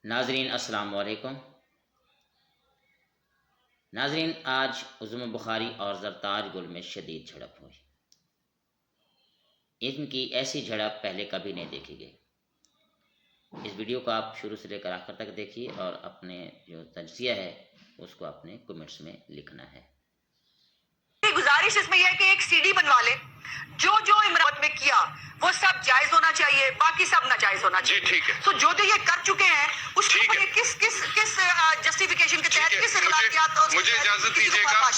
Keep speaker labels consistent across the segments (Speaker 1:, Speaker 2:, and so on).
Speaker 1: ناظرین السلام علیکم۔ ناظرین، آج عظم بخاری اور زرتاج گل میں شدید جھڑپ ہوئی۔ ان کی ایسی جھڑپ پہلے کبھی نہیں دیکھی گئی۔ اس ویڈیو کو آپ شروع سے لے کر آخر تک دیکھیے اور اپنے جو تجزیہ ہے اس کو اپنے کمنٹس میں لکھنا ہے۔
Speaker 2: گزارش اس میں یہ ہے کہ ایک سی ڈی بنوا لے، جو عمران میں کیا وہ سب جائز ہونا چاہیے، باقی سب ناجائز ہونا چاہیے۔
Speaker 3: جی ٹھیک ہے۔
Speaker 2: تو جو یہ کر چکے ہیں اس کو کس جسٹیفیکیشن کے تحت کس اخلاقیات
Speaker 3: مجھے اجازت دیجیے گا،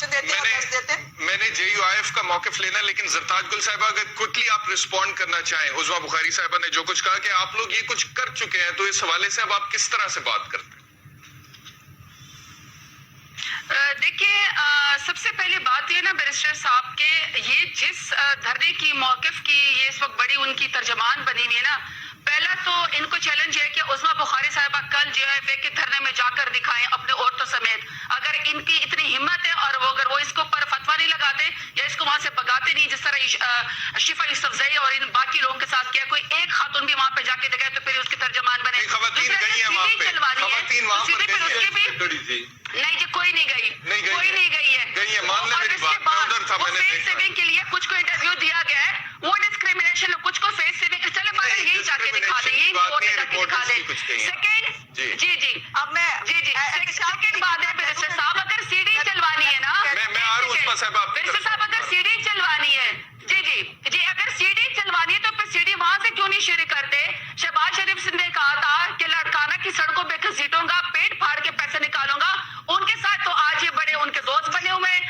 Speaker 3: میں نے جے یو آئی ایف کا موقف لینا، لیکن زرتاج گل صاحبہ اگر کوئکلی آپ رسپونڈ کرنا چاہیں، عظما بخاری صاحبہ نے جو کچھ کہا کہ آپ لوگ یہ کچھ کر چکے ہیں، تو اس حوالے سے اب آپ کس طرح سے بات کرتے ہیں؟
Speaker 2: دیکھیے، سب سے پہلی بات یہ نا بیرسٹر صاحب کے یہ جس دھرنے کی موقف کی یہ اس وقت بڑی ان کی ترجمان بنی ہوئی ہے نا، پہلا تو ان کو چیلنج ہے کہ عظما بخاری صاحبہ کل جے آئی ایف اے کے دھرنے میں جا کر دکھائیں اپنے عورتوں سمیت۔ اگر ان کی اتنی ہمت ہے اور اگر وہ اس کو پر فتویٰ نہیں لگاتے یا اس کو وہاں سے بگاتے نہیں، جس طرح شفا یوسفزئی اور ان باقی لوگوں کے ساتھ کیا، کوئی ایک خاتون بھی وہاں پہ جا کے دکھائے تو پھر اس کے ترجمان بنے۔
Speaker 3: خواتین گئی ہیں وہاں پہ، خواتین وہاں پر گئی ہیں۔
Speaker 2: نہیں جی، کوئی نہیں گئی، کوئی نہیں گئی ہے۔
Speaker 3: گئی ہے، مان لیں میری بات، میں ادھر تھا، میں نے
Speaker 2: فیس سیونگ کے لیے کچھ کو انٹرویو دیا گیا ہے، وہ ڈسکریمنیشن، کچھ کو فیس سیونگ، چلے پہلے یہی جا کے دکھا دیں، یہی کورٹ جا کے دکھا دیں۔ سیکنڈ، جی اب میں سیکنڈ بات ہے بیرسٹر صاحب، اگر سی ڈی چلوانی ہے نا،
Speaker 3: میں آ رہا ہوں عثمان صاحب، آپ
Speaker 2: بیرسٹر صاحب اگر سی ڈی چلوانی ہے، جی اگر سی ڈی چلوانی ہے تو پھر سی ڈی وہاں سے کیوں نہیں شروع کرتے؟ شہباز شریف نے کہا تھا کہ لڑکانہ کی سڑکوں پہ گھسیٹوں گا، پیٹ پھاڑ کے پیسے نکالوں گا۔ ان کے ساتھ تو آج یہ بڑے ان کے دوست بنے ہوئے ہیں،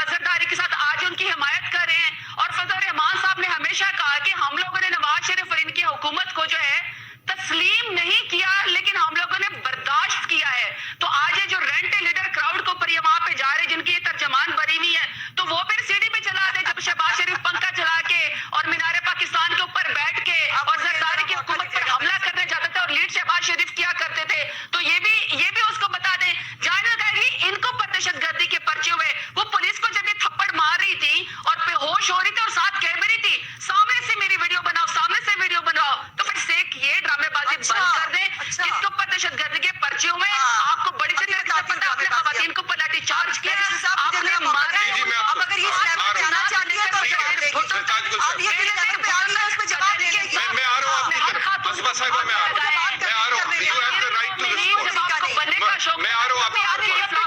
Speaker 2: زرداری کے ساتھ آج ان کی حمایت کر رہے ہیں۔ اور فضل الرحمان صاحب نے ہمیشہ کہا کہ ہم لوگوں نے نواز شریف اور ان کی حکومت کو جو ہے تسلیم نہیں کیا، لیکن ہم لوگوں نے برداشت کیا ہے۔ تو آج یہ جو رینٹ لیڈر کراؤڈ کو پر یہ وہاں پہ جا رہے جن کی یہ ترجمان بنی ہوئی ہے، تو وہ پھر سی ڈی پہ چلا دے، جب شہباز شریف پنکھا چلا کے اور مینار پاکستان کے اوپر بیٹھ کے اور زرداری کی حکومت پر حملہ کرنا چاہتے تھے اور لیڈ شہباز شریف کیا کرتے تھے، تو یہ بھی اس کو بتا دیں۔ جانے لگا کہ ان کو پر دہشت گردی کے پرچے ہوئے، وہ پولیس کو جب یہ تھپڑ مار رہی تھی اور بے ہوش ہو رہی تھی اور ساتھ کہہ رہی تھی سامنے سے میری ویڈیو بناؤ، سامنے سے ویڈیو بناؤ، تو پھر سیک یہ ڈرامے بازی بند کر دیں۔ جس کو پر دہشت گردی کے پرچے ہوئے، آپ کو بڑی طریقے سے پتہ ہے، اپنے خواتین کو لاٹھی چارج کیا، آپ نے مارا ہے۔ اب اگر یہ جانا چاہتی ہے تو آپ یہ اس پہ جواب دیں گے۔
Speaker 3: میں آ رہا ہوں آپ کی طرف، عظما صاحبہ میں آ رہا ہوں، you have the right to respond۔ میں آ رہا ہوں آپ کی طرف۔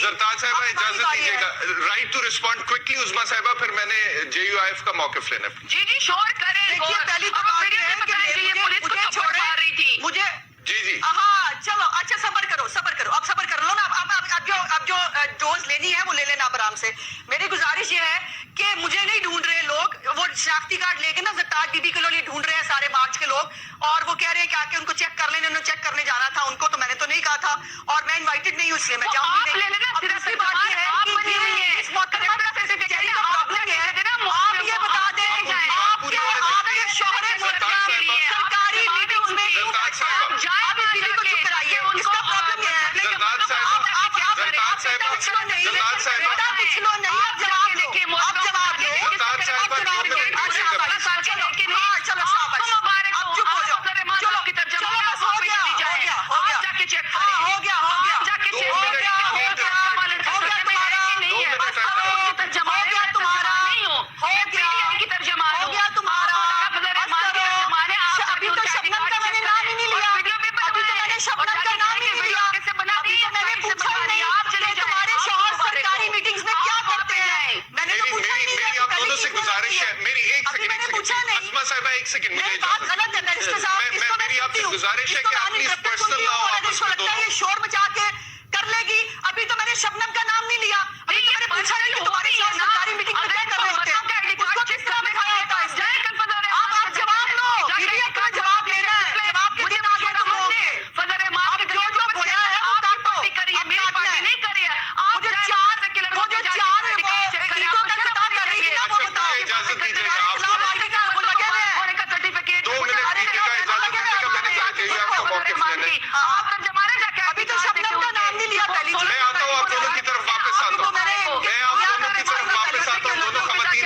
Speaker 3: زرتاج صاحبہ اجازت دیجیے گا، right to respond quickly Uzma صاحبہ، پھر میں نے جے یو آئی ایف کا موقف لینا۔
Speaker 2: جی شور کریں۔ پہلی تو بات یہ ہے کہ مجھے چھوڑ رہی تھی مجھے۔
Speaker 3: جی
Speaker 2: ہاں چلو اچھا، صبر کرو اب صبر کر لو نا، اب جو ڈوز لینی ہے وہ لے لینا آپ آرام سے۔ میری گزارش یہ ہے کہ مجھے نہیں ڈھونڈ رہے لوگ، وہ شناختی کارڈ لے کے نا زرتاج بی بی کے لیے ڈھونڈ رہے ہیں سارے مارچ کے لوگ، اور وہ کہہ رہے ہیں کہ آ کے ان کو چیک کر لیں، انہوں نے چیک کرنے جانا تھا ان کو، تو میں نے تو نہیں کہا تھا اور میں انوائٹڈ نہیں ہوں، اس لیے میں جاؤں گی نہیں۔ اب دوسری بات یہ ہے کہ اس محترمہ کا پرابلم ہے، آپ یہ بتا دیں آپ کے شوہر سرکاری میٹنگز میں آپ اس دلی کو چپ کرائیے، اس کا پرابلم یہ ہے۔ بیٹا کچھ لو نہیں، آپ جواب دو، آپ جواب دو، چلو شاباش، اب چپ ہو جاؤ، چلو بس ہو گیا تمہارا۔ ابھی تو شبنم کا میں نے نام ہی نہیں لیا، ابھی تو میں نے شبنم کا نام ہی نہیں لیا، ابھی تو میں نے پوچھا ہی نہیں کہ تمہارے شوہر سرکاری میٹنگز میں کیا کرتے ہیں، میں نے تو پوچھا ہی نہیں۔
Speaker 3: میری آپ دونوں سے گزارش ہے، میری ایک سیکنڈ عظما صاحبہ، ایک سیکنڈ مجھے
Speaker 2: بات غلط ہے بیرسٹر صاحب،
Speaker 3: میری آپ سے گزارش ہے کہ آپ پلیز پرسنل نہ ہو، آپ اس کو دونوں
Speaker 2: یہ شور مچا کے کر لے گی۔ ابھی تو میں نے شبنم کا نام نہیں لیا، ابھی تو میں نے پوچھا نہیں کہ تمہارے شوہر سرکاری میٹنگ میں کیا کر رہے ہوتے ہیں، اس کو کس طرح دکھایا ہوتا ہے۔ آپ جواب لو، بیوی اپنا جواب لینا ہے، جواب کے دن آگے تم لوگ اب جو کھویا ہے وہ کاٹو، اب کاٹنا ہے۔ وہ جو چار خلیقوں کا خطاب کر رہی تھی نا، وہ بتاؤ۔
Speaker 3: اجازت دیجیے گا، آپ
Speaker 2: اسلام آبادی کا وہ لگے ہوئے ہیں۔
Speaker 3: 2 منٹ دیجیے گا، اجازت دیجیے گا، میں نے کہا جے یو آئی ایف کا موقف لینا ہے۔
Speaker 2: ابھی تو شبنم کا نام نہیں لیا، پہلی چیز
Speaker 3: میں آتا ہوں آپ دونوں کی طرف واپس آتا ہوں، میں آپ دونوں کی طرف واپس آتا ہوں، دونوں خواتین